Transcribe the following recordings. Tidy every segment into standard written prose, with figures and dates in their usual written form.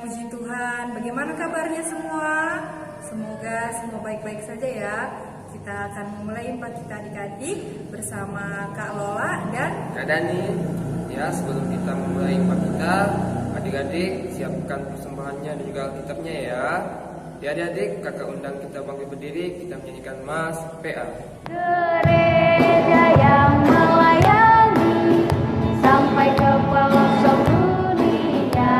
puji Tuhan. Bagaimana kabarnya semua? Semoga semua baik-baik saja ya. Kita akan memulai impa kita adik-adik bersama Kak Lola dan Kak Dani. Ya, sebelum kita memulai impa kita, adik-adik siapkan persembahannya dan juga alkitabnya ya. Ya adik-adik, kakak undang kita bangkit berdiri, kita menyanyikan Mas PA. Gereja yang melayani sampai ke pelosok dunia,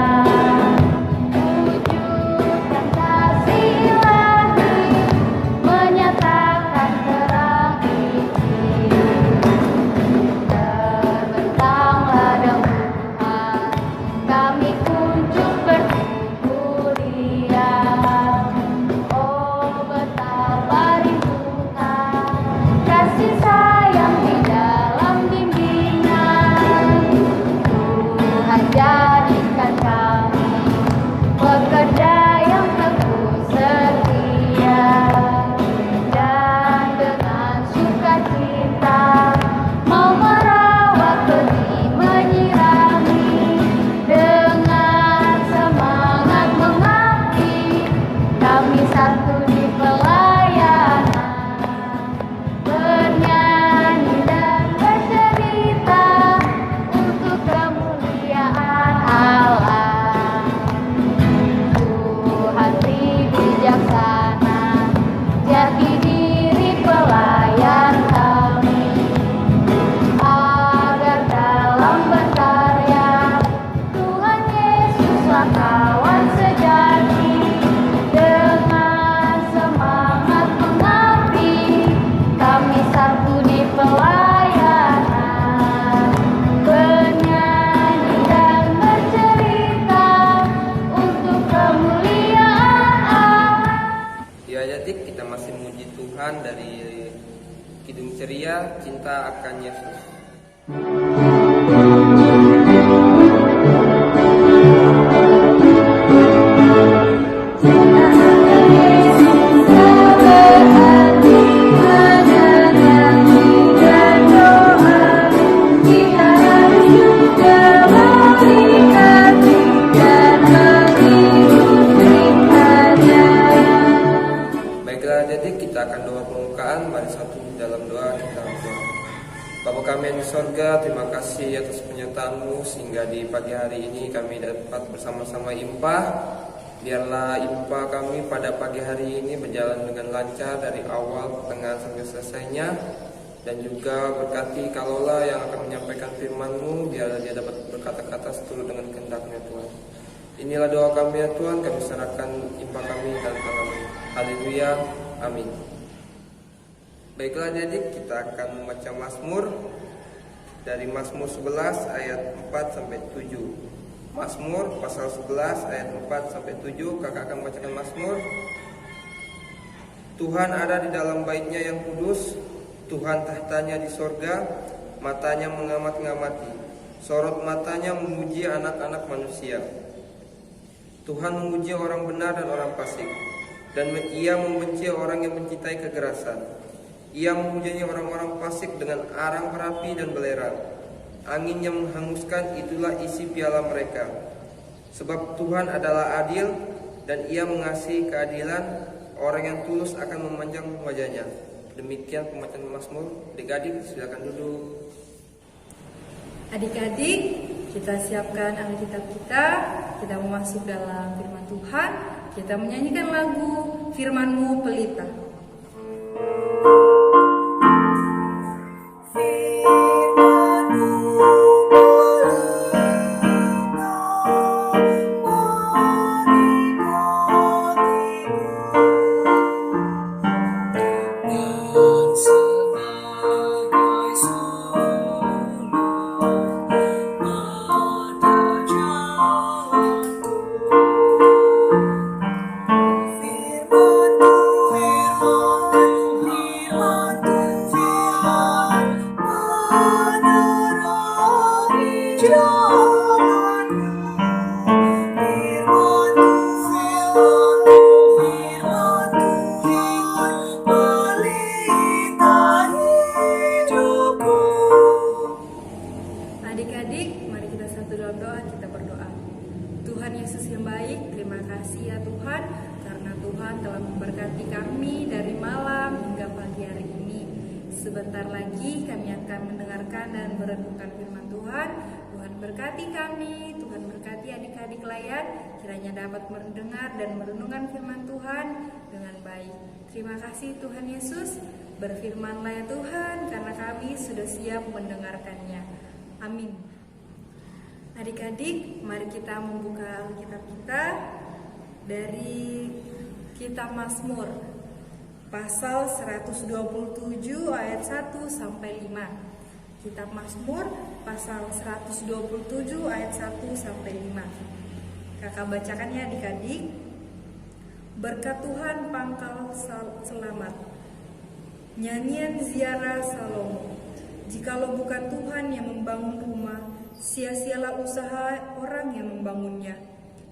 wujudkan kasih ilahi, menyatakan terang Injil. Terbentanglah daun Tuhan, kami kunjung bertumbuh Dia. Oh betapa rindunya kasih sayang di dalam bimbingan. Tuhan jadikan kami pekerja yang teguh setia, dan dengan sukacita mau merawat benih menyirami, dengan semangat mengabdi kami satu di pelayanan, bernyanyi dan bercerita untuk kemuliaan Allah. Tuhan bijaksana, jati diri pelayan kami, agar dalam berkarya Tuhan Yesuslah kawan sejati. Dengan semangat mengabdi kami satu di pelayanan, bernyanyi dan bercerita untuk kemuliaan Allah. Ya adik, kita masih memuji Tuhan dari Kidung Ceria, Cinta Akan Yesus. Baiklah adik, kita akan doa pembukaan. Mari satu dalam doa kita berdoa. Bapa kami yang di sorga, terima kasih atas penyertaan-Mu sehingga di pagi hari ini kami dapat bersama-sama impa. Biarlah impa kami pada pagi hari ini berjalan dengan lancar dari awal, pertengahan sampai selesainya. Dan juga berkati Kak Lola yang akan menyampaikan firman-Mu, biarlah dia dapat berkata-kata seturut dengan kehendak-Nya Tuhan. Inilah doa kami ya Tuhan, kami serahkan impa kami dan tangan-Mu. Haleluya, amin. Baiklah adik, kita akan membaca Mazmur dari Mazmur 11 ayat 4 sampai 7. Mazmur pasal 11 ayat 4 sampai 7. Kakak akan membacakan Mazmur. Tuhan ada di dalam bait-Nya yang kudus, Tuhan tahtanya di sorga, matanya mengamat-ngamati, sorot matanya memuji anak-anak manusia. Tuhan memuji orang benar dan orang fasik, dan Ia membenci orang yang mencintai kekerasan. Ia mempunyai orang-orang fasik dengan arang berapi dan belerang. Angin yang menghanguskan, itulah isi piala mereka. Sebab Tuhan adalah adil, dan Ia mengasihi keadilan. Orang yang tulus akan memanjang wajahnya. Demikian pembacaan Mazmur. Adik-adik silakan duduk. adik-adik, kita siapkan alkitab kita mau masuk dalam firman Tuhan, kita menyanyikan lagu Firman-Mu Pelita. Firman-Mu yang baik. Terima kasih ya Tuhan, karena Tuhan telah memberkati kami dari malam hingga pagi hari ini. Sebentar lagi kami akan mendengarkan dan merenungkan firman Tuhan. Tuhan berkati kami, Tuhan berkati adik-adik layan, kiranya dapat mendengar dan merenungkan firman Tuhan dengan baik. Terima kasih Tuhan Yesus, berfirmanlah ya Tuhan, karena kami sudah siap mendengarkannya. Amin. Adik-adik, mari kita membuka Alkitab kita dari Kitab Mazmur pasal 127 ayat 1 sampai 5. Kitab Mazmur pasal 127 ayat 1 sampai 5. Kakak bacakannya adik-adik. Berkat Tuhan pangkal selamat. Nyanyian ziarah Salomo. Jikalau bukan Tuhan yang membangun rumah, sia-sialah usaha orang yang membangunnya.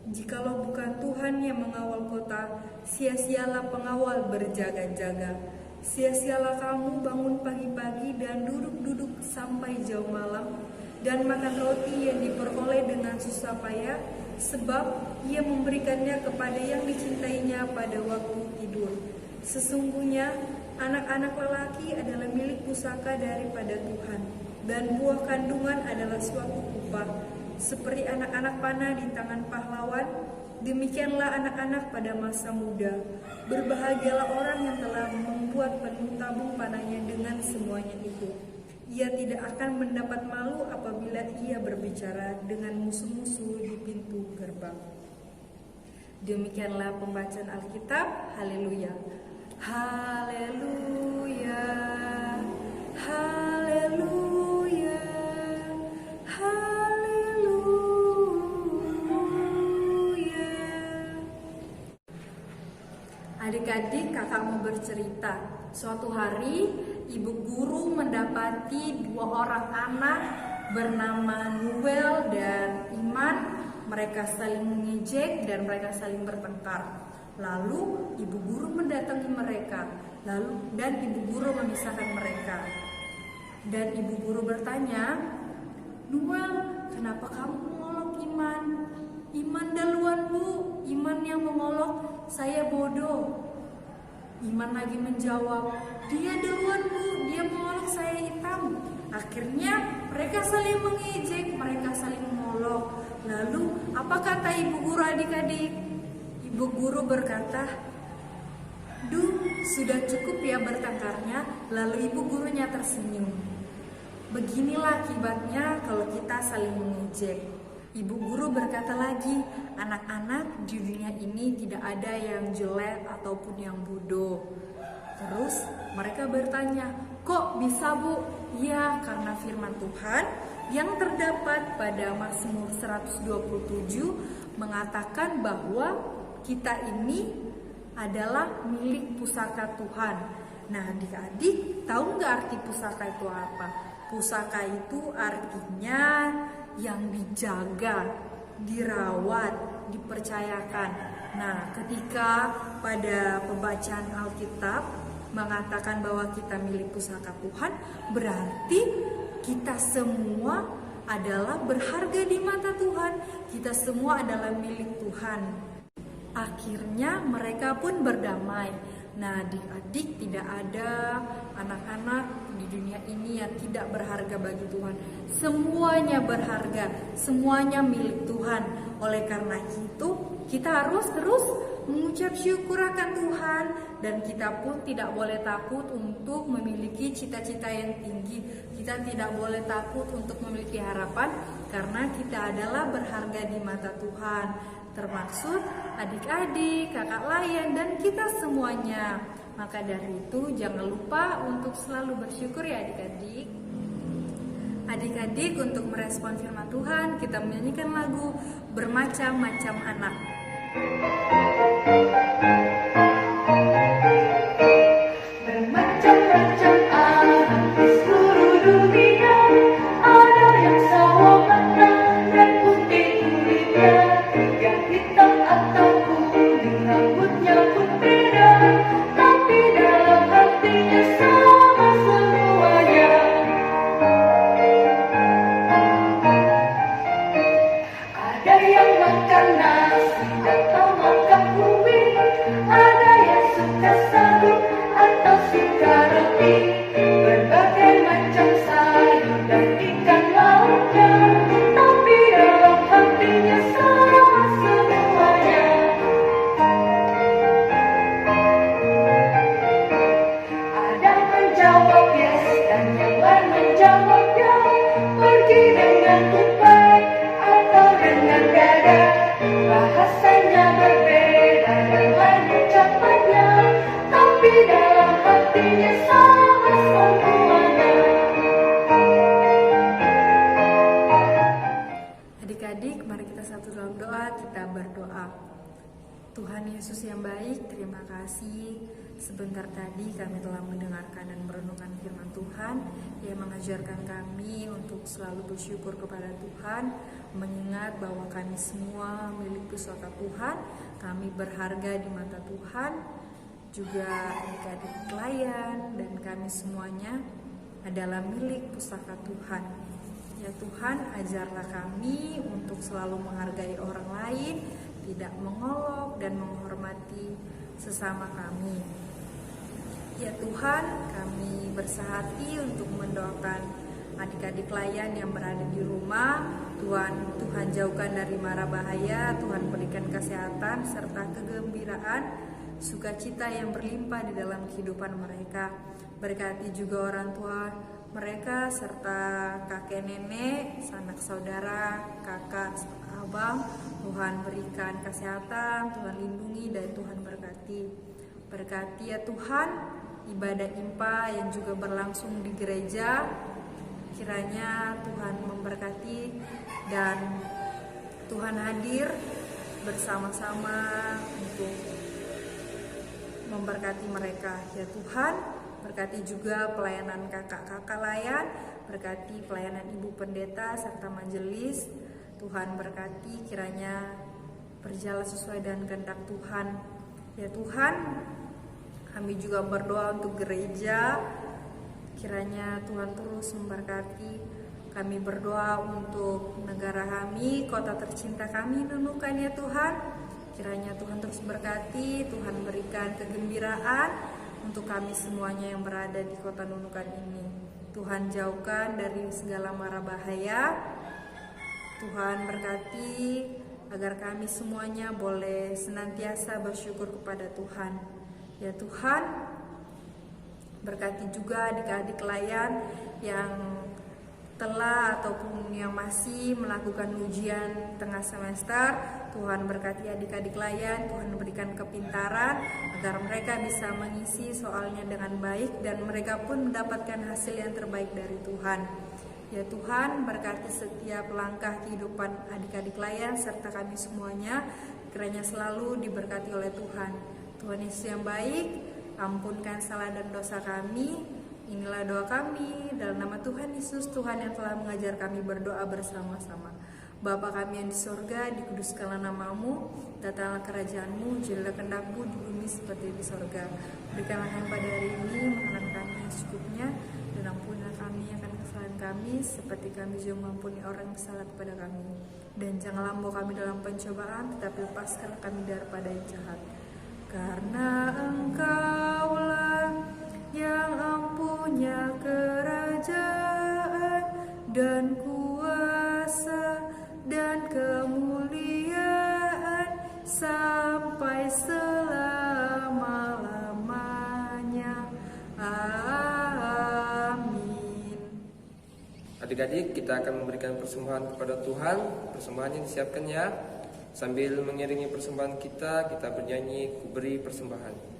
Jikalau bukan Tuhan yang mengawal kota, sia-sialah pengawal berjaga-jaga. Sia-sialah kamu bangun pagi-pagi dan duduk-duduk sampai jauh malam, dan makan roti yang diperoleh dengan susah payah, sebab ia memberikannya kepada yang dicintainya pada waktu tidur. Sesungguhnya anak-anak lelaki adalah milik pusaka daripada Tuhan, dan buah kandungan adalah suatu upah. Seperti anak-anak panah di tangan pahlawan, demikianlah anak-anak pada masa muda. Berbahagialah orang yang telah membuat penuh tabung panahnya dengan semuanya itu. Ia tidak akan mendapat malu apabila ia berbicara dengan musuh-musuh di pintu gerbang. Demikianlah pembacaan Alkitab. Haleluya. Haleluya. Haleluya. Adik-adik, kakak mau bercerita. Suatu hari, ibu guru mendapati dua orang anak bernama Noel dan Iman. Mereka saling mengejek dan mereka saling bertengkar. Lalu ibu guru mendatangi mereka. Dan ibu guru memisahkan mereka. Dan ibu guru bertanya, Noel, kenapa kamu mengolok Iman? Iman duluan bu, Iman yang mengolok, saya bodoh. Iman lagi menjawab, dia duluan bu, dia mengolok, saya hitam. Akhirnya mereka saling mengejek, mereka saling mengolok. Lalu apa kata ibu guru adik-adik? Ibu guru berkata, duh, sudah cukup ya bertengkarnya. Lalu ibu gurunya tersenyum. Beginilah akibatnya kalau kita saling mengejek. Ibu guru berkata lagi, anak-anak di dunia ini tidak ada yang jelek ataupun yang bodoh. Terus mereka bertanya, kok bisa bu? Ya, karena firman Tuhan yang terdapat pada Mazmur 127 mengatakan bahwa kita ini adalah milik pusaka Tuhan. Nah adik-adik, tahu nggak arti pusaka itu apa? Pusaka itu artinya yang dijaga, dirawat, dipercayakan. Nah, ketika pada pembacaan Alkitab mengatakan bahwa kita milik pusaka Tuhan, berarti kita semua adalah berharga di mata Tuhan. Kita semua adalah milik Tuhan. Akhirnya mereka pun berdamai. Nah, adik-adik, tidak ada anak-anak di dunia ini yang tidak berharga bagi Tuhan. Semuanya berharga, semuanya milik Tuhan. Oleh karena itu, kita harus terus mengucap syukur akan Tuhan. Dan kita pun tidak boleh takut untuk memiliki cita-cita yang tinggi. Kita tidak boleh takut untuk memiliki harapan, karena kita adalah berharga di mata Tuhan. Termaksud adik-adik, kakak layan, dan kita semuanya. Maka dari itu jangan lupa untuk selalu bersyukur ya adik-adik. Adik-adik, untuk merespon firman Tuhan, kita menyanyikan lagu Bermacam-macam Anak. Bermacam-macam anak di seluruh dunia, ada yang sawo matang dan putih kulitnya, yang hitam atau kuning rambutnya pun beda, tapi dalam hatinya sama semuanya. Ada yang makan nasi Tuhan Yesus yang baik, terima kasih. Sebentar tadi kami telah mendengarkan dan merenungkan firman Tuhan yang mengajarkan kami untuk selalu bersyukur kepada Tuhan, mengingat bahwa kami semua milik pusaka Tuhan, kami berharga di mata Tuhan, juga adik-adik pelayan dan kami semuanya adalah milik pusaka Tuhan. Ya Tuhan, ajarlah kami untuk selalu menghargai orang lain, tidak mengolok dan menghormati sesama kami. Ya Tuhan, kami bersehati untuk mendoakan adik-adik layan yang berada di rumah. Tuhan jauhkan dari mara bahaya, Tuhan berikan kesehatan serta kegembiraan, sukacita yang berlimpah di dalam kehidupan mereka. Berkati juga orang tua mereka serta kakek nenek, sanak saudara, kakak, abang. Tuhan berikan kesehatan, Tuhan lindungi dan Tuhan berkati. Berkati ya Tuhan ibadah IMPA yang juga berlangsung di gereja. Kiranya Tuhan memberkati dan Tuhan hadir bersama-sama untuk memberkati mereka. Ya Tuhan, berkati juga pelayanan kakak-kakak layan, berkati pelayanan ibu pendeta serta majelis. Tuhan berkati, kiranya berjalan sesuai dengan kehendak Tuhan. Ya Tuhan, kami juga berdoa untuk gereja, kiranya Tuhan terus memberkati. Kami berdoa untuk negara kami, kota tercinta kami, Nunukan ya Tuhan. Kiranya Tuhan terus berkati, Tuhan berikan kegembiraan untuk kami semuanya yang berada di kota Nunukan ini. Tuhan jauhkan dari segala mara bahaya. Tuhan berkati agar kami semuanya boleh senantiasa bersyukur kepada Tuhan. Ya Tuhan, berkati juga adik-adik layan yang telah ataupun yang masih melakukan ujian tengah semester. Tuhan berkati adik-adik layan, Tuhan berikan kepintaran agar mereka bisa mengisi soalnya dengan baik dan mereka pun mendapatkan hasil yang terbaik dari Tuhan. Ya Tuhan, berkati setiap langkah kehidupan adik-adik layan serta kami semuanya, kiranya selalu diberkati oleh Tuhan. Tuhan Yesus yang baik, ampunkan salah dan dosa kami. Inilah doa kami dalam nama Tuhan Yesus, Tuhan yang telah mengajar kami berdoa bersama-sama. Bapa kami yang di sorga, dikuduskanlah namamu, datanglah kerajaan-Mu, jadilah kehendak-Mu di bumi seperti di sorga. Berikanlah kami pada hari ini makanan kami yang secukupnya, dan ampunilah kami akan kesalahan kami, seperti kami juga mengampuni orang yang bersalah kepada kami. Dan janganlah membawa kami dalam pencobaan, tetapi lepaskanlah kami daripada yang jahat. Karena Engkaulah yang mempunyai kerajaan dan kuasa dan kemuliaan sampai selama-lamanya. Amin. Adik-adik, kita akan memberikan persembahan kepada Tuhan. Persembahan yang disiapkan ya. Sambil mengiringi persembahan kita bernyanyi Ku Beri Persembahan.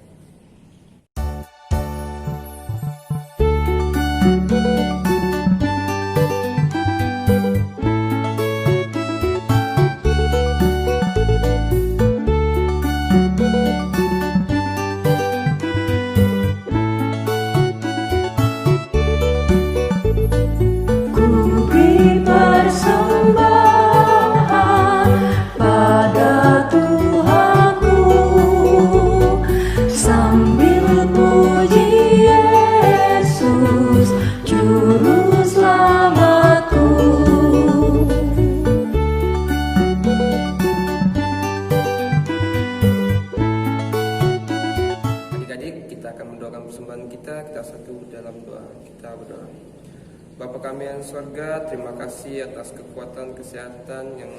Bapa kami yang surga, terima kasih atas kekuatan kesehatan yang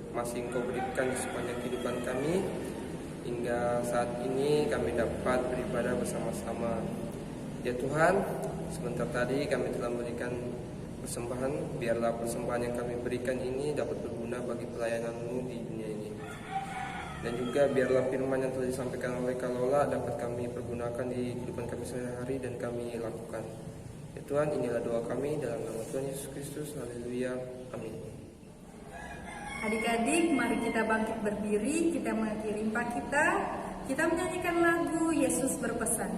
masih Engkau berikan di sepanjang kehidupan kami. Hingga saat ini kami dapat beribadah bersama-sama. Ya Tuhan, sebentar tadi kami telah memberikan persembahan. Biarlah persembahan yang kami berikan ini dapat berguna bagi pelayanan-Mu di dunia ini. Dan juga biarlah firman yang telah disampaikan oleh Kalola dapat kami pergunakan di kehidupan kami sehari-hari dan kami lakukan. Ya Tuhan, inilah doa kami dalam nama Tuhan Yesus Kristus. Haleluya. Amin. Adik-adik, mari kita bangkit berdiri, kita mengakhiri impak kita menyanyikan lagu Yesus berpesan.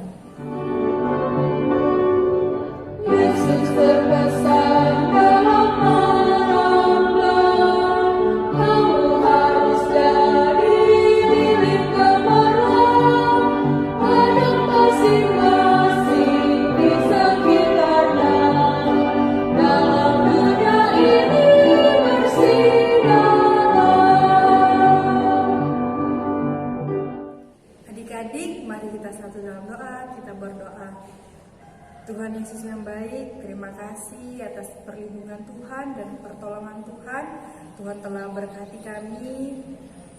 Yesus berpesan dalam marahnya, kamu harus jadi lilin gemerlap, adaptasi masing di sekitarnya, dalam dunia ini bersinarlah. Adik-adik, mari kita satu dalam doa, kita berdoa. Tuhan Yesus yang baik, terima kasih atas perlindungan Tuhan dan pertolongan Tuhan. Tuhan telah berkati kami,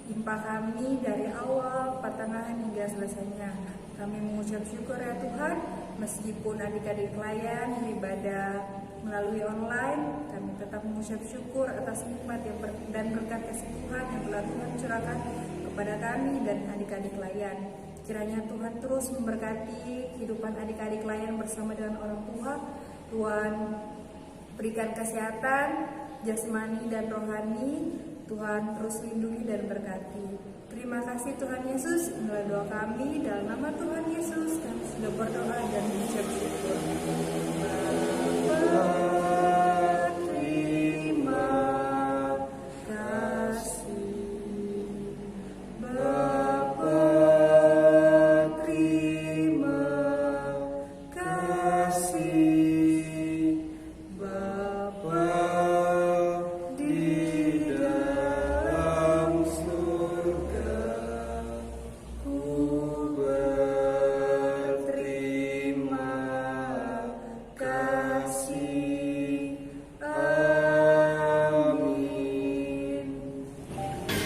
impak kami dari awal, pertengahan hingga selesainya. Kami mengucap syukur ya Tuhan, meskipun adik-adik layan beribadah melalui online, kami tetap mengucap syukur atas nikmat dan berkat kasih Tuhan yang telah Tuhan curahkan kepada kami dan adik-adik layan. Kiranya Tuhan terus memberkati kehidupan adik-adik layan bersama dengan orang tua. Tuhan berikan kesehatan jasmani dan rohani. Tuhan terus lindungi dan berkati. Terima kasih Tuhan Yesus. Inilah doa kami dalam nama Tuhan Yesus. Kami sudah berdoa dan mengucap syukur. Bapa, terima kasih.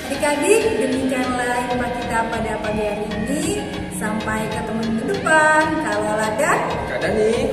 Adik-adik, demikianlah impak kita pada pagi hari ini. Sampai ketemu minggu depan. Kalau ada Kak Dani.